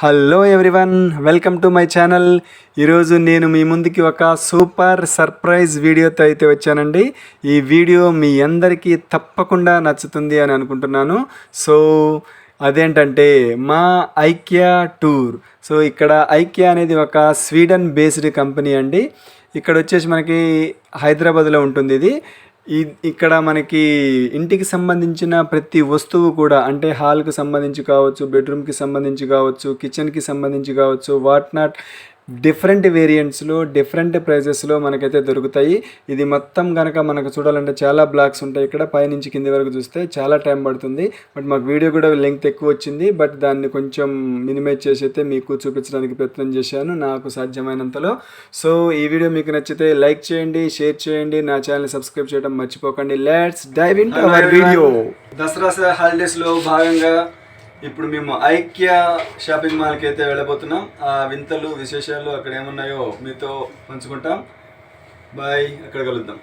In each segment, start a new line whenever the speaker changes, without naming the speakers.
Hello everyone, welcome to my channel. ఈరోజు నేను మీ ముందుకి ఒక సూపర్ సర్ప్రైజ్ వీడియోతో అయితే వచ్చానండి. ఈ వీడియో మీ అందరికీ తప్పకుండా నచ్చుతుంది అని అనుకుంటున్నాను. సో అదేంటంటే మా ఐకియా టూర్. సో ఇక్కడ ఐకియా అనేది ఒక స్వీడన్ బేస్డ్ కంపెనీ అండి. ఇక్కడ వచ్చేసి మనకి హైదరాబాద్లో ఉంటుంది ఇది. ఇక్కడ మనకి ఇంటికి సంబంధించిన ప్రతి వస్తువు కూడా, అంటే హాల్కి సంబంధించి కావచ్చు, బెడ్రూమ్కి సంబంధించి కావచ్చు, కిచెన్కి సంబంధించి కావచ్చు, వాట్ నాట్ డిఫరెంట్ వేరియంట్స్లో డిఫరెంట్ ప్రైజెస్లో మనకైతే దొరుకుతాయి. ఇది మొత్తం కనుక మనకు చూడాలంటే చాలా బ్లాక్స్ ఉంటాయి. ఇక్కడ పైనుంచి కింది వరకు చూస్తే చాలా టైం పడుతుంది. బట్ మాకు వీడియో కూడా లెంగ్త్ ఎక్కువ వచ్చింది. బట్ దాన్ని కొంచెం మినిమైజ్ చేసి అయితే మీకు చూపించడానికి ప్రయత్నం చేశాను నాకు సాధ్యమైనంతలో. సో ఈ వీడియో మీకు నచ్చితే లైక్ చేయండి, షేర్ చేయండి, నా ఛానల్ని సబ్స్క్రైబ్ చేయడం మర్చిపోకండి. Let's dive into our video. Dasara హాలిడేస్లో భాగంగా ఇప్పుడు మేము ఐకియా షాపింగ్ మాల్కి అయితే వెళ్ళబోతున్నాం. ఆ వింతలు విశేషాలు అక్కడ ఏమున్నాయో మీతో పంచుకుంటాం. బాయ్, అక్కడ కలుద్దాం.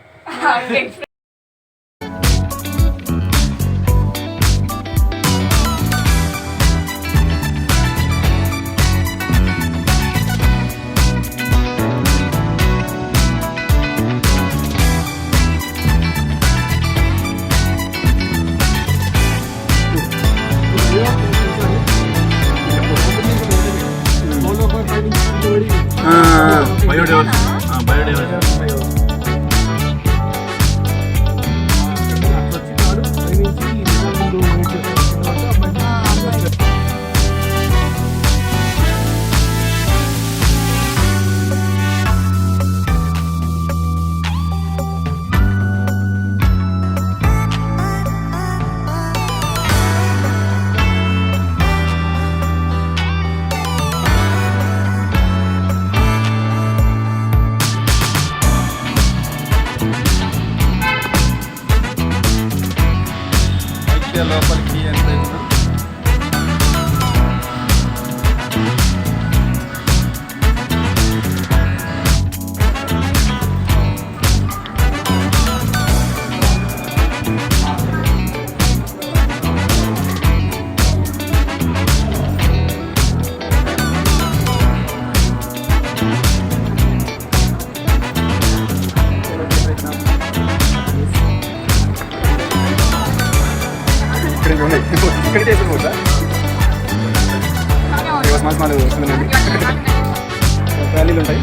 లోపలికి ఎంత ఇక్కడ చేసుకుంటా మాలు వస్తుందండి. ట్రాలీలు ఉంటాయి.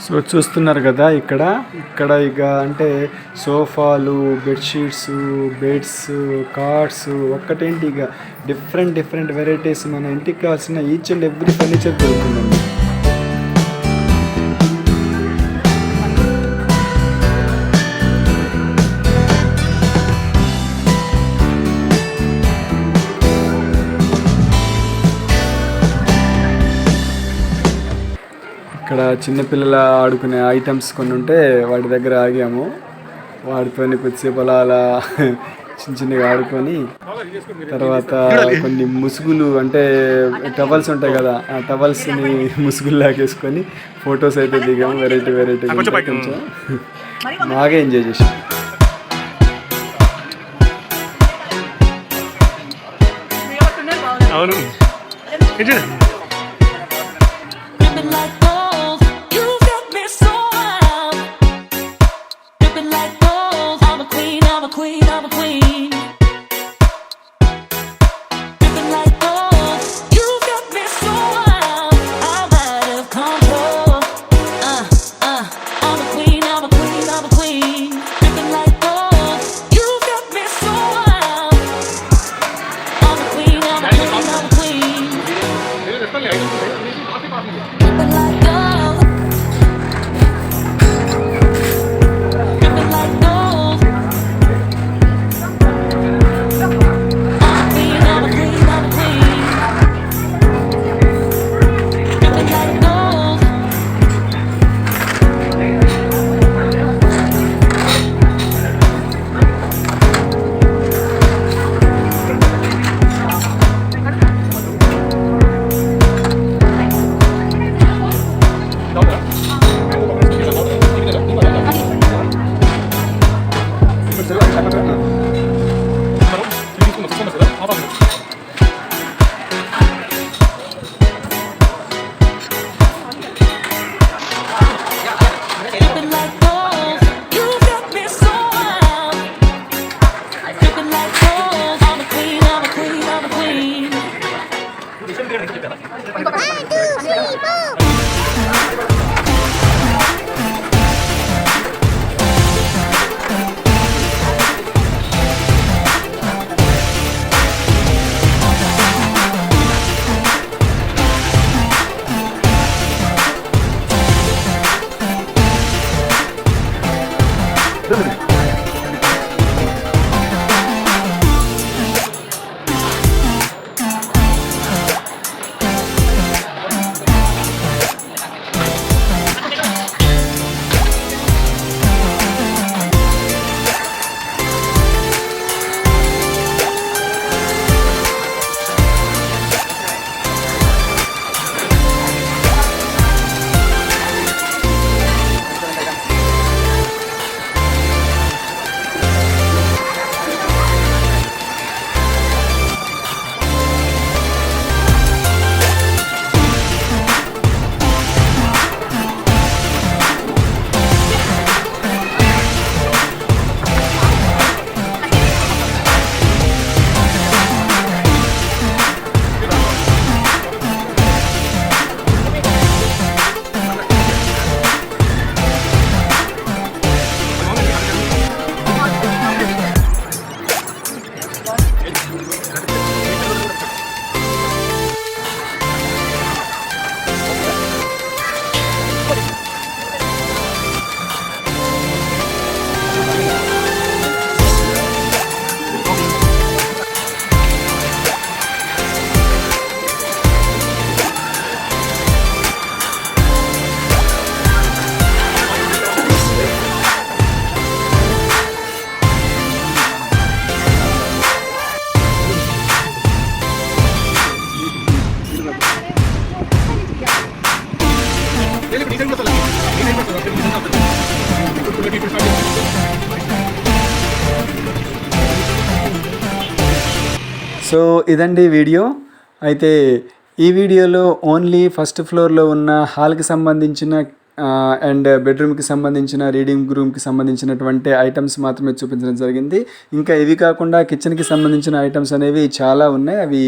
సో చూస్తున్నారు కదా ఇక్కడ ఇక అంటే సోఫాలు, బెడ్షీట్స్, బెడ్స్, కార్డ్స్ ఒక్కటేంటి ఇక డిఫరెంట్ వెరైటీస్ మన ఇంటికి కావాల్సిన ఈచ్ అండ్ ఎవ్రీ ఫర్నిచర్ దొరుకుతుందండి. ఇక్కడ చిన్నపిల్లల ఆడుకునే ఐటమ్స్ కొన్ని ఉంటే వాటి దగ్గర ఆగాము. వాటితో కొద్దిసేపు అలా చిన్నగా ఆడుకొని తర్వాత కొన్ని ముసుగులు అంటే టవల్స్ ఉంటాయి కదా, ఆ టవల్స్ని ముసుగులు లాగేసుకొని ఫొటోస్ అయితే దిగాము. వెరైటీ కొంచెం బాగా ఎంజాయ్ చేసాం.
అవును.
సో ఇదండి వీడియో. అయితే ఈ వీడియోలో ఓన్లీ ఫస్ట్ ఫ్లోర్లో ఉన్న హాల్కి సంబంధించిన అండ్ బెడ్రూమ్కి సంబంధించిన రీడింగ్ రూమ్కి సంబంధించినటువంటి ఐటమ్స్ మాత్రమే చూపించడం జరిగింది. ఇంకా ఇవి కాకుండా కిచెన్కి సంబంధించిన ఐటమ్స్ అనేవి చాలా ఉన్నాయి. అవి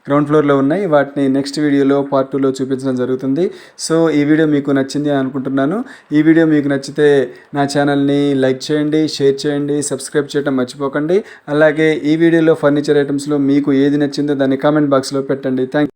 గ్రౌండ్ ఫ్లోర్లో ఉన్నాయి. వాటిని నెక్స్ట్ వీడియోలో పార్ట్ 2లో చూపించడం జరుగుతుంది. సో ఈ వీడియో మీకు నచ్చింది అని అనుకుంటున్నాను. ఈ వీడియో మీకు నచ్చితే నా ఛానల్ని లైక్ చేయండి, షేర్ చేయండి, సబ్స్క్రైబ్ చేయడం మర్చిపోకండి. అలాగే ఈ వీడియోలో ఫర్నిచర్ ఐటమ్స్లో మీకు ఏది నచ్చిందో దాన్ని కామెంట్ బాక్స్లో పెట్టండి. థ్యాంక్